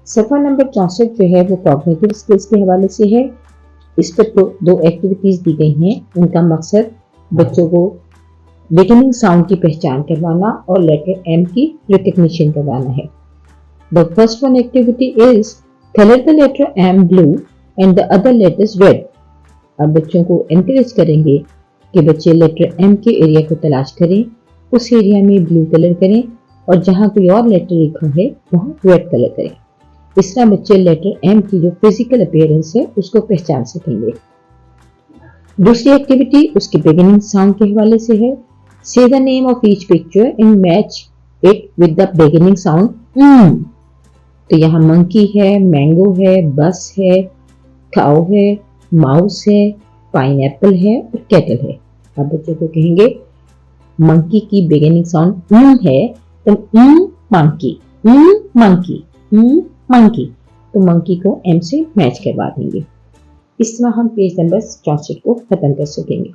सफा नंबर 64 जो है वो कॉग्निटिव स्किल्स के हवाले से है। इस पर दो एक्टिविटीज दी गई हैं। उनका मकसद बच्चों को बिगिनिंग साउंड की पहचान करवाना और लेटर एम की रिकग्निशन करवाना है। The first one activity is colour the letter M blue and the other letters red. अब बच्चों को एनकरेज करेंगे कि बच्चे लेटर एम के एरिया को तलाश करें, उस एरिया में ब्लू कलर करें और जहां कोई और लेटर लिखा है वहां रेड कलर करें। इस तरह बच्चे लेटर एम की जो फिजिकल अपीयरेंस है उसको पहचान सकेंगे। दूसरी एक्टिविटी उसकी बिगिनिंग साउंड के हवाले से है। से the name of each picture and match it with the beginning sound. तो यहाँ मंकी है, मैंगो है, बस है, काऊ है, माउस है, पाइनएप्पल है और केटल है। अब बच्चों को कहेंगे मंकी की बिगिनिंग साउंड है तो मंकी, मंकी, मंकी। तो मंकी को एम से मैच करवा देंगे। इस तरह हम पेज नंबर 64 को खत्म कर सकेंगे।